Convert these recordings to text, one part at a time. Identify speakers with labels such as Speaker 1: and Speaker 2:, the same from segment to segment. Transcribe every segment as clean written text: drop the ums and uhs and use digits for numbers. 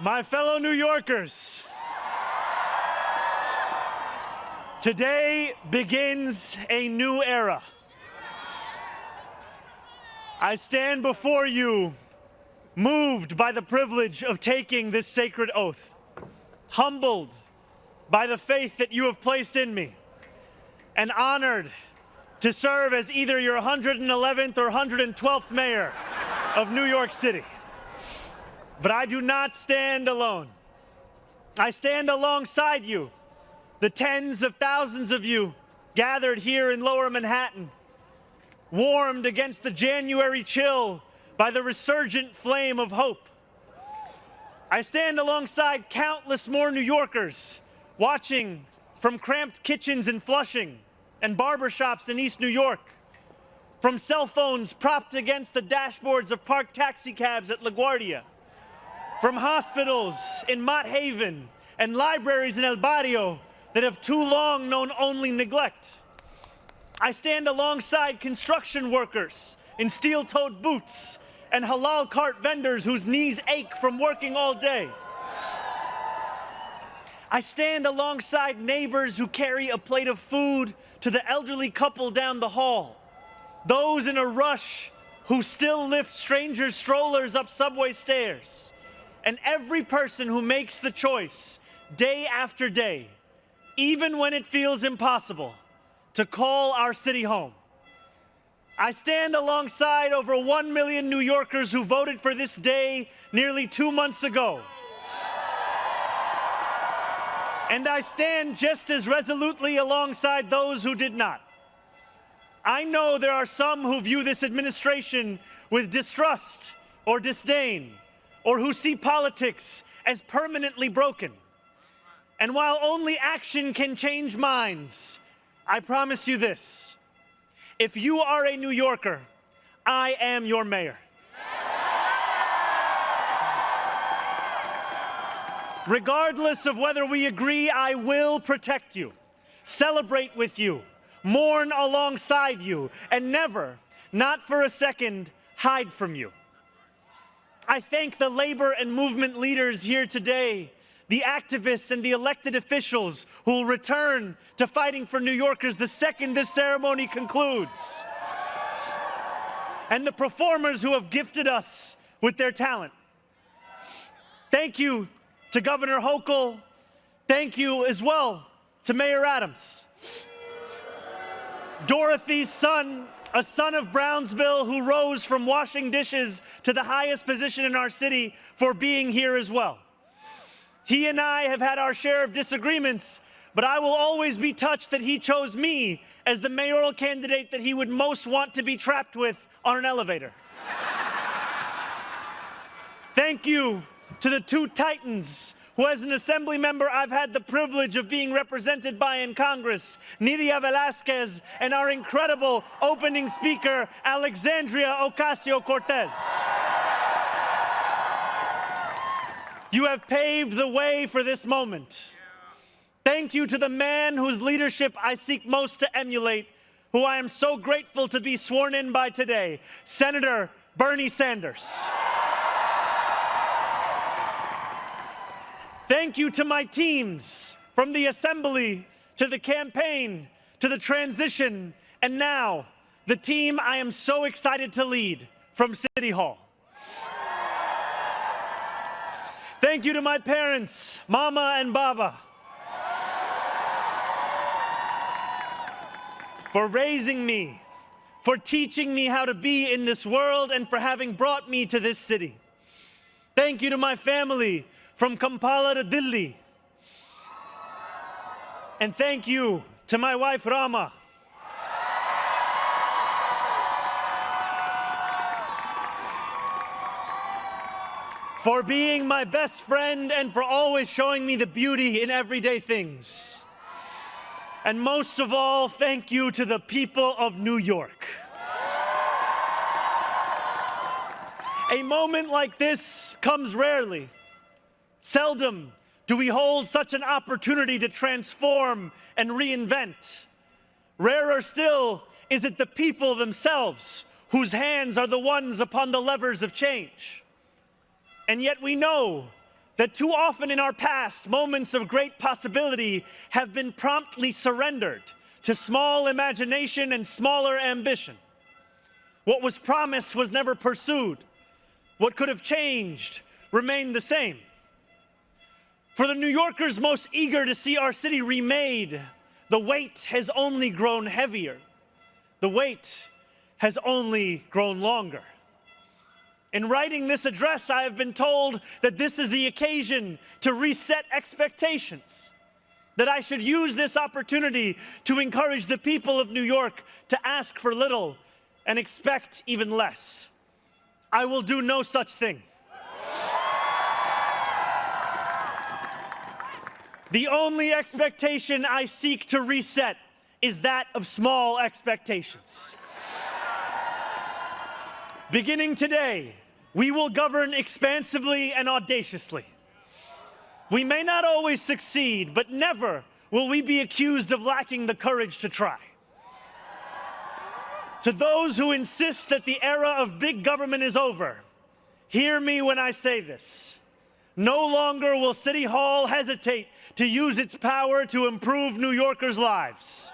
Speaker 1: My fellow New Yorkers, today begins a new era. I stand before you, moved by the privilege of taking this sacred oath, humbled by the faith that you have placed in me, and honored to serve as either your 111th or 112th mayor of New York City. But I do not stand alone. I stand alongside you, the tens of thousands of you gathered here in Lower Manhattan, warmed against the January chill by the resurgent flame of hope. I stand alongside countless more New Yorkers watching from cramped kitchens in Flushing and barbershops in East New York, from cell phones propped against the dashboards of parked taxicabs at LaGuardia, from hospitals in Mott Haven and libraries in El Barrio that have too long known only neglect. I stand alongside construction workers in steel-toed boots and halal cart vendors whose knees ache from working all day. I stand alongside neighbors who carry a plate of food to the elderly couple down the hall, those in a rush who still lift strangers' strollers up subway stairs, and every person who makes the choice day after day, even when it feels impossible, to call our city home. I stand alongside over 1 million New Yorkers who voted for this day nearly 2 months ago. And I stand just as resolutely alongside those who did not. I know there are some who view this administration with distrust or disdain, or who see politics as permanently broken. And while only action can change minds, I promise you this: if you are a New Yorker, I am your mayor. Regardless of whether we agree, I will protect you, celebrate with you, mourn alongside you, and never, not for a second, hide from you. I thank the labor and movement leaders here today, the activists and the elected officials who will return to fighting for New Yorkers the second this ceremony concludes, and the performers who have gifted us with their talent. Thank you to Governor Hochul. Thank you as well to Mayor Adams. Dorothy's son, a son of Brownsville who rose from washing dishes to the highest position in our city, for being here as well. He and I have had our share of disagreements, but I will always be touched that he chose me as the mayoral candidate that he would most want to be trapped with on an elevator. Thank you to the two titans who, as an assembly member, I've had the privilege of being represented by in Congress, Nydia Velázquez, and our incredible opening speaker, Alexandria Ocasio-Cortez. You have paved the way for this moment. Thank you to the man whose leadership I seek most to emulate, who I am so grateful to be sworn in by today, Senator Bernie Sanders. Thank you to my teams, from the assembly to the campaign to the transition, and now the team I am so excited to lead from City Hall. Thank you to my parents, Mama and Baba, for raising me, for teaching me how to be in this world, and for having brought me to this city. Thank you to my family, from Kampala to Delhi. And thank you to my wife, Rama. For being my best friend and for always showing me the beauty in everyday things. And most of all, thank you to the people of New York. A moment like this comes rarely. Seldom do we hold such an opportunity to transform and reinvent. Rarer still is it the people themselves whose hands are the ones upon the levers of change. And yet we know that too often in our past, moments of great possibility have been promptly surrendered to small imagination and smaller ambition. What was promised was never pursued. What could have changed remained the same. For the New Yorkers most eager to see our city remade, the weight has only grown heavier. The weight has only grown longer. In writing this address, I have been told that this is the occasion to reset expectations, that I should use this opportunity to encourage the people of New York to ask for little and expect even less. I will do no such thing. The only expectation I seek to reset is that of small expectations. Beginning today, we will govern expansively and audaciously. We may not always succeed, but never will we be accused of lacking the courage to try. To those who insist that the era of big government is over, hear me when I say this. No longer will City Hall hesitate to use its power to improve New Yorkers' lives.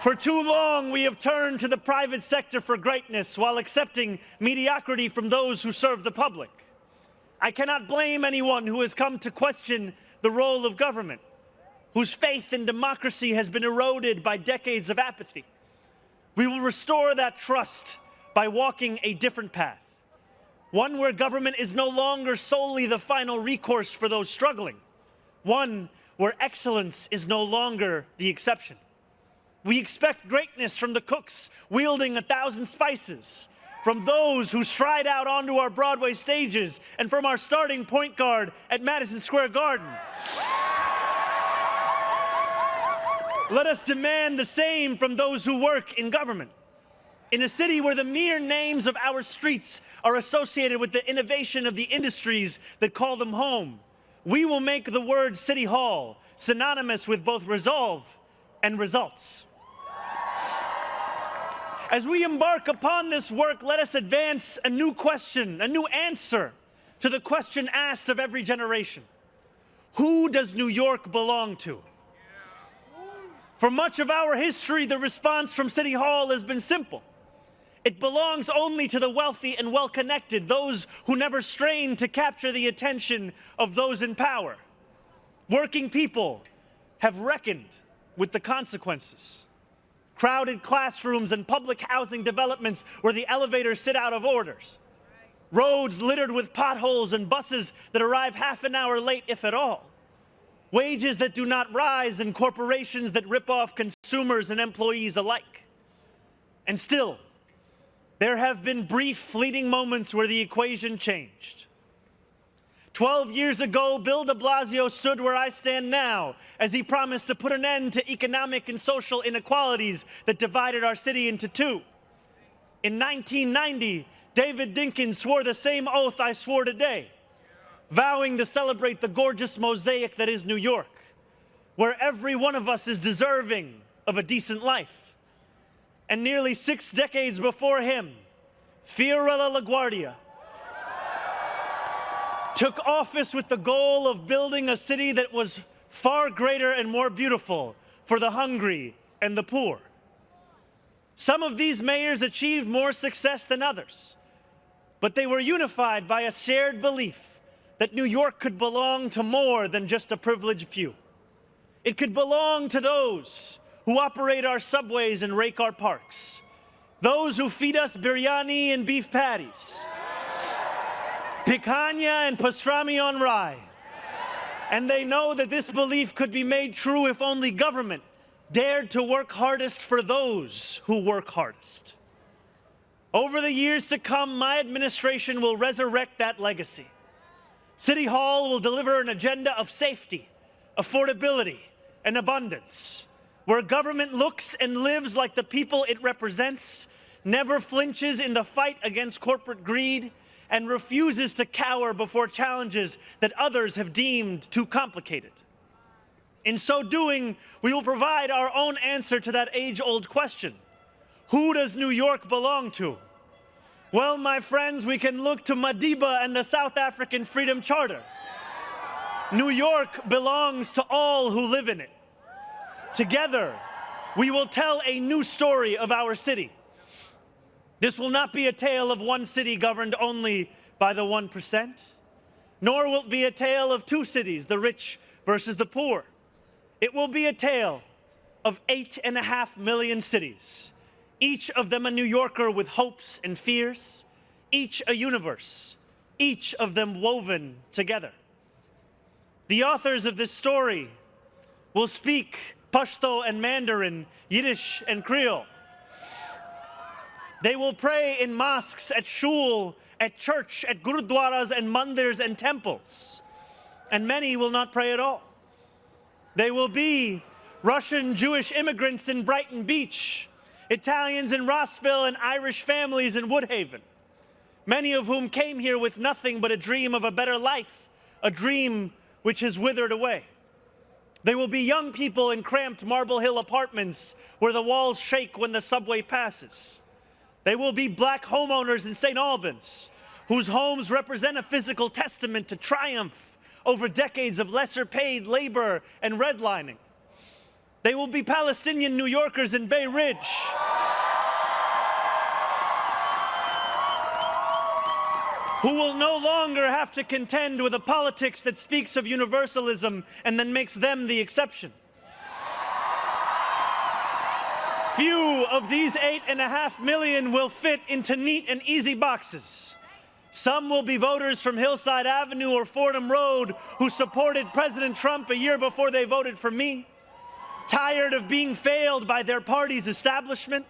Speaker 1: For too long, we have turned to the private sector for greatness while accepting mediocrity from those who serve the public. I cannot blame anyone who has come to question the role of government, whose faith in democracy has been eroded by decades of apathy. We will restore that trust by walking a different path, one where government is no longer solely the final recourse for those struggling, one where excellence is no longer the exception. We expect greatness from the cooks wielding 1,000 spices, from those who stride out onto our Broadway stages, and from our starting point guard at Madison Square Garden. Let us demand the same from those who work in government. In a city where the mere names of our streets are associated with the innovation of the industries that call them home, we will make the word City Hall synonymous with both resolve and results. As we embark upon this work, let us advance a new question, a new answer to the question asked of every generation. Who does New York belong to? For much of our history, the response from City Hall has been simple. It belongs only to the wealthy and well-connected, those who never strain to capture the attention of those in power. Working people have reckoned with the consequences. Crowded classrooms and public housing developments where the elevators sit out of orders. Roads littered with potholes and buses that arrive half an hour late, if at all. Wages that do not rise and corporations that rip off consumers and employees alike. And still, there have been brief, fleeting moments where the equation changed. 12 years ago, Bill de Blasio stood where I stand now as he promised to put an end to economic and social inequalities that divided our city into two. In 1990, David Dinkins swore the same oath I swore today, vowing to celebrate the gorgeous mosaic that is New York, where every one of us is deserving of a decent life. And nearly 6 decades before him, Fiorella LaGuardia took office with the goal of building a city that was far greater and more beautiful for the hungry and the poor. Some of these mayors achieved more success than others, but they were unified by a shared belief that New York could belong to more than just a privileged few. It could belong to those who operate our subways and rake our parks, those who feed us biryani and beef patties, picanha and pastrami on rye. And they know that this belief could be made true if only government dared to work hardest for those who work hardest. Over the years to come, my administration will resurrect that legacy. City Hall will deliver an agenda of safety, affordability, and abundance, where government looks and lives like the people it represents, never flinches in the fight against corporate greed, and refuses to cower before challenges that others have deemed too complicated. In so doing, we will provide our own answer to that age-old question. Who does New York belong to? Well, my friends, we can look to Madiba and the South African Freedom Charter. New York belongs to all who live in it. Together, we will tell a new story of our city. This will not be a tale of one city governed only by the 1%, nor will it be a tale of two cities, the rich versus the poor. It will be a tale of 8.5 million cities, each of them a New Yorker with hopes and fears, each a universe, each of them woven together. The authors of this story will speak Pashto and Mandarin, Yiddish and Creole. They will pray in mosques, at shul, at church, at gurudwaras and mandirs and temples. And many will not pray at all. They will be Russian Jewish immigrants in Brighton Beach, Italians in Rossville, and Irish families in Woodhaven, many of whom came here with nothing but a dream of a better life, a dream which has withered away. They will be young people in cramped Marble Hill apartments where the walls shake when the subway passes. They will be black homeowners in St. Albans, whose homes represent a physical testament to triumph over decades of lesser paid labor and redlining. They will be Palestinian New Yorkers in Bay Ridge, who will no longer have to contend with a politics that speaks of universalism and then makes them the exception. Few of these 8.5 million will fit into neat and easy boxes. Some will be voters from Hillside Avenue or Fordham Road who supported President Trump a year before they voted for me, tired of being failed by their party's establishment.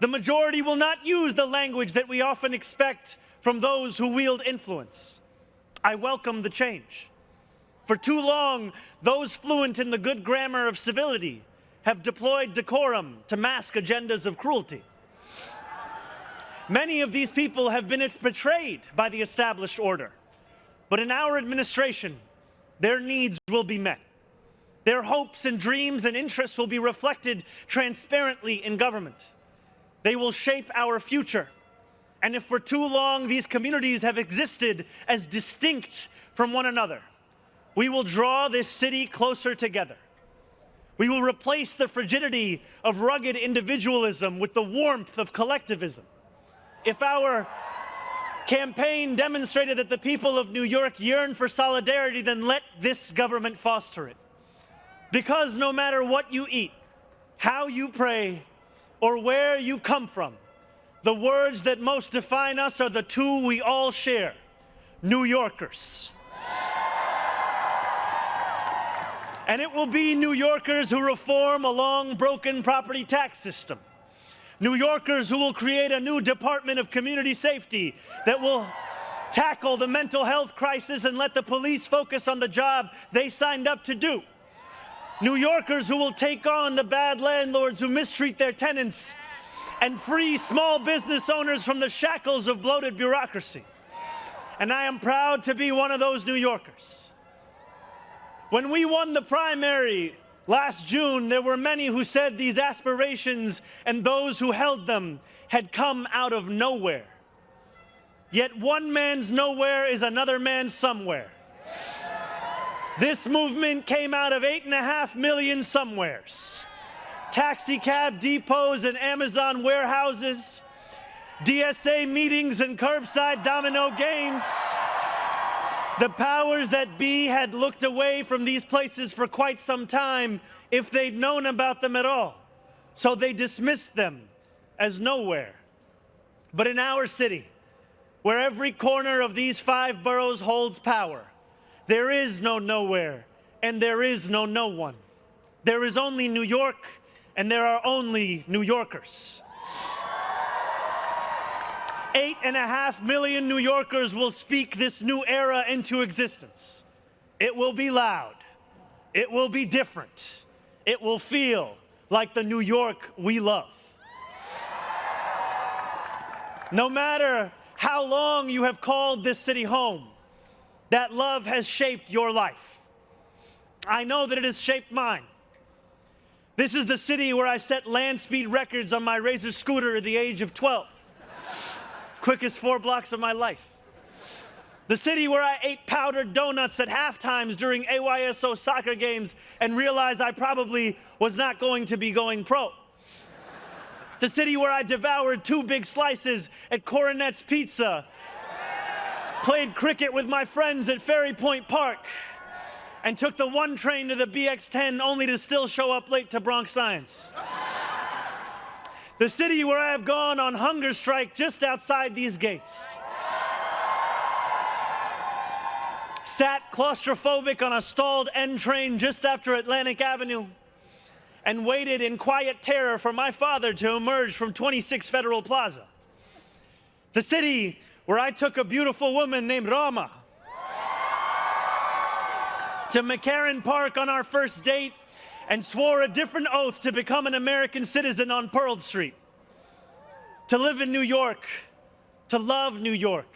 Speaker 1: The majority will not use the language that we often expect from those who wield influence. I welcome the change. For too long, those fluent in the good grammar of civility have deployed decorum to mask agendas of cruelty. Many of these people have been betrayed by the established order. But in our administration, their needs will be met. Their hopes and dreams and interests will be reflected transparently in government. They will shape our future. And if for too long these communities have existed as distinct from one another, we will draw this city closer together. We will replace the frigidity of rugged individualism with the warmth of collectivism. If our campaign demonstrated that the people of New York yearn for solidarity, then let this government foster it. Because no matter what you eat, how you pray, or where you come from, the words that most define us are the two we all share: New Yorkers. And it will be New Yorkers who reform a long broken property tax system. New Yorkers who will create a new Department of Community Safety that will tackle the mental health crisis and let the police focus on the job they signed up to do. New Yorkers who will take on the bad landlords who mistreat their tenants and free small business owners from the shackles of bloated bureaucracy. And I am proud to be one of those New Yorkers. When we won the primary last June, there were many who said these aspirations and those who held them had come out of nowhere. Yet one man's nowhere is another man's somewhere. This movement came out of 8.5 million somewheres. Taxi cab depots and Amazon warehouses, DSA meetings and curbside domino games. The powers that be had looked away from these places for quite some time if they'd known about them at all. So they dismissed them as nowhere. But in our city, where every corner of these 5 boroughs holds power, there is no nowhere and there is no no one. There is only New York and there are only New Yorkers. 8.5 million New Yorkers will speak this new era into existence. It will be loud. It will be different. It will feel like the New York we love. No matter how long you have called this city home, that love has shaped your life. I know that it has shaped mine. This is the city where I set land speed records on my Razor scooter at the age of 12. quickest 4 blocks of my life. The city where I ate powdered donuts at halftimes during AYSO soccer games and realized I probably was not going to be going pro. The city where I devoured 2 big slices at Coronet's Pizza, played cricket with my friends at Ferry Point Park, and took the 1 train to the BX10 only to still show up late to Bronx Science. The city where I have gone on hunger strike just outside these gates. Sat claustrophobic on a stalled N train just after Atlantic Avenue and waited in quiet terror for my father to emerge from 26 Federal Plaza. The city where I took a beautiful woman named Rama to McCarran Park on our first date and swore a different oath to become an American citizen on Pearl Street. To live in New York, to love New York,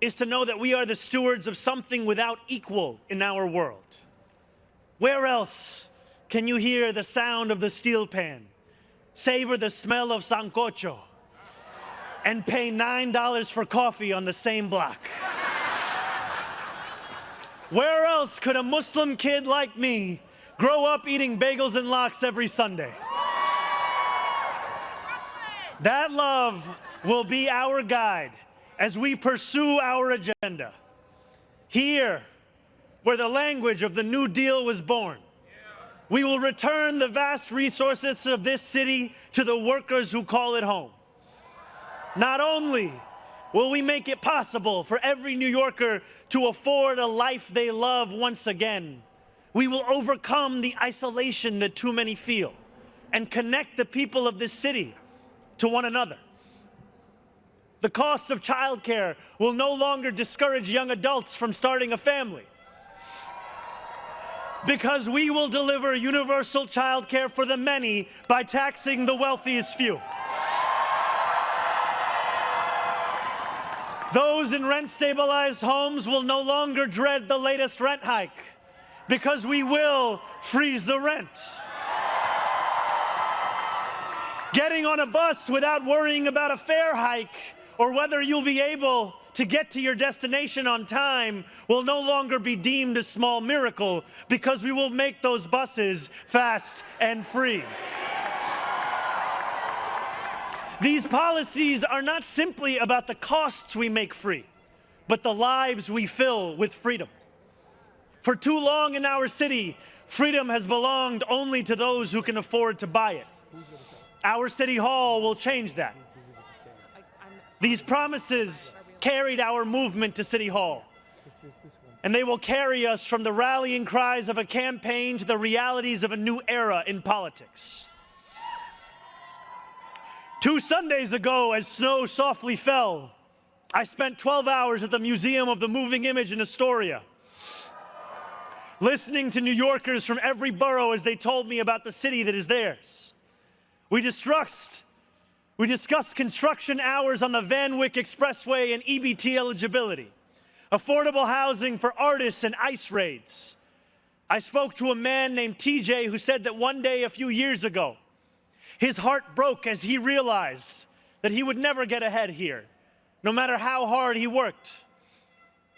Speaker 1: is to know that we are the stewards of something without equal in our world. Where else can you hear the sound of the steel pan, savor the smell of sancocho, and pay $9 for coffee on the same block? Where else could a Muslim kid like me grow up eating bagels and lox every Sunday? That love will be our guide as we pursue our agenda. Here, where the language of the New Deal was born, we will return the vast resources of this city to the workers who call it home. Not only will we make it possible for every New Yorker to afford a life they love once again, we will overcome the isolation that too many feel and connect the people of this city to one another. The cost of childcare will no longer discourage young adults from starting a family, because we will deliver universal childcare for the many by taxing the wealthiest few. Those in rent-stabilized homes will no longer dread the latest rent hike, because we will freeze the rent. Getting on a bus without worrying about a fare hike or whether you'll be able to get to your destination on time will no longer be deemed a small miracle, because we will make those buses fast and free. These policies are not simply about the costs we make free, but the lives we fill with freedom. For too long in our city, freedom has belonged only to those who can afford to buy it. Our city hall will change that. These promises carried our movement to City Hall, and they will carry us from the rallying cries of a campaign to the realities of a new era in politics. 2 Sundays ago, as snow softly fell, I spent 12 hours at the Museum of the Moving Image in Astoria, listening to New Yorkers from every borough as they told me about the city that is theirs. We discussed construction hours on the Van Wyck Expressway and EBT eligibility, affordable housing for artists and ICE raids. I spoke to a man named TJ who said that one day a few years ago, his heart broke as he realized that he would never get ahead here, no matter how hard he worked.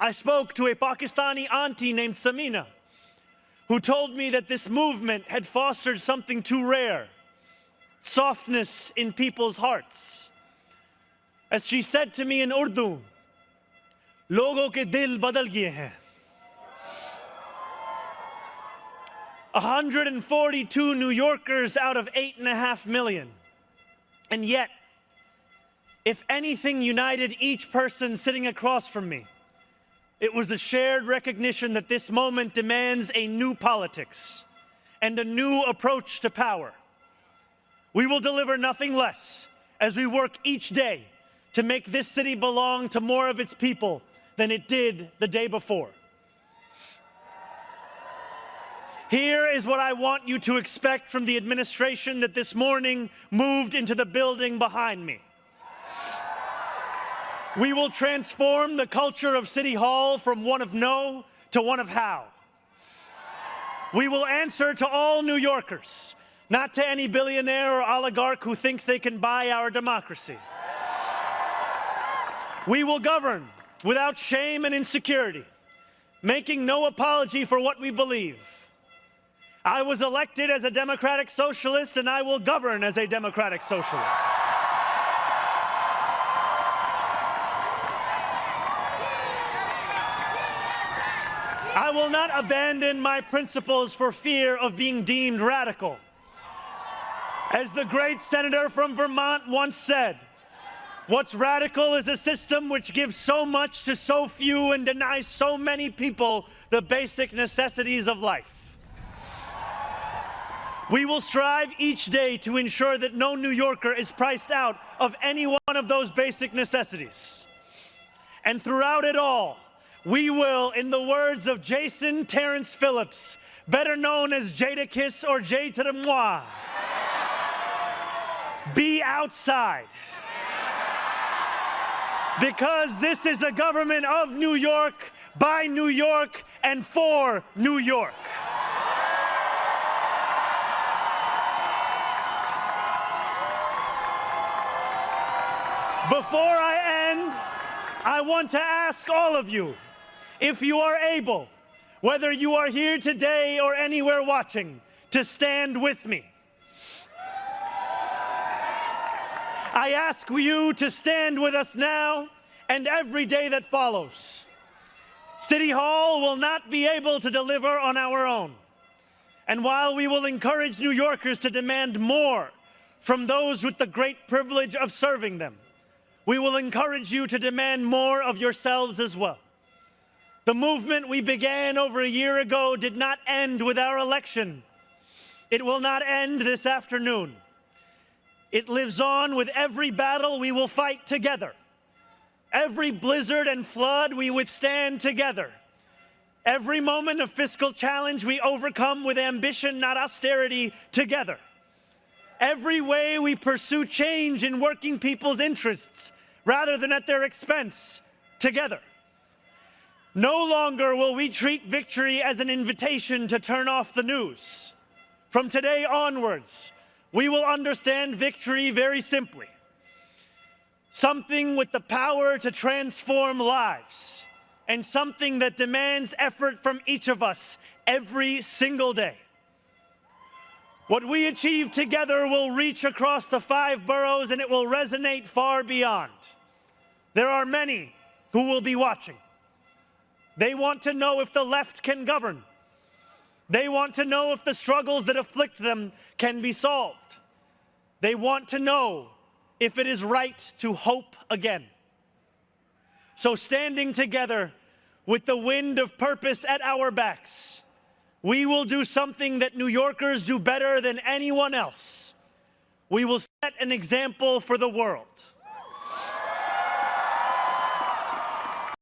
Speaker 1: I spoke to a Pakistani auntie named Samina, who told me that this movement had fostered something too rare: softness in people's hearts. As she said to me in Urdu, "Logo ke dil badal gaye hain." 142 New Yorkers out of 8.5 million. And yet, if anything united each person sitting across from me, it was the shared recognition that this moment demands a new politics and a new approach to power. We will deliver nothing less as we work each day to make this city belong to more of its people than it did the day before. Here is what I want you to expect from the administration that this morning moved into the building behind me. We will transform the culture of City Hall from one of no to one of how. We will answer to all New Yorkers, not to any billionaire or oligarch who thinks they can buy our democracy. We will govern without shame and insecurity, making no apology for what we believe. I was elected as a democratic socialist, and I will govern as a democratic socialist. I will not abandon my principles for fear of being deemed radical. As the great senator from Vermont once said, what's radical is a system which gives so much to so few and denies so many people the basic necessities of life. We will strive each day to ensure that no New Yorker is priced out of any one of those basic necessities. And throughout it all, we will, in the words of Jason Terrence Phillips, better known as Jadakiss or Jay to the moi, be outside. Because this is a government of New York, by New York, and for New York. Before I end, I want to ask all of you, if you are able, whether you are here today or anywhere watching, to stand with me. I ask you to stand with us now and every day that follows. City Hall will not be able to deliver on our own. And while we will encourage New Yorkers to demand more from those with the great privilege of serving them, we will encourage you to demand more of yourselves as well. The movement we began over a year ago did not end with our election. It will not end this afternoon. It lives on with every battle we will fight together. Every blizzard and flood we withstand together. Every moment of fiscal challenge we overcome with ambition, not austerity, together. Every way we pursue change in working people's interests rather than at their expense, together. No longer will we treat victory as an invitation to turn off the news. From today onwards, we will understand victory very simply. Something with the power to transform lives, and something that demands effort from each of us every single day. What we achieve together will reach across the 5 boroughs, and it will resonate far beyond. There are many who will be watching. They want to know if the left can govern. They want to know if the struggles that afflict them can be solved. They want to know if it is right to hope again. So standing together with the wind of purpose at our backs, we will do something that New Yorkers do better than anyone else. We will set an example for the world.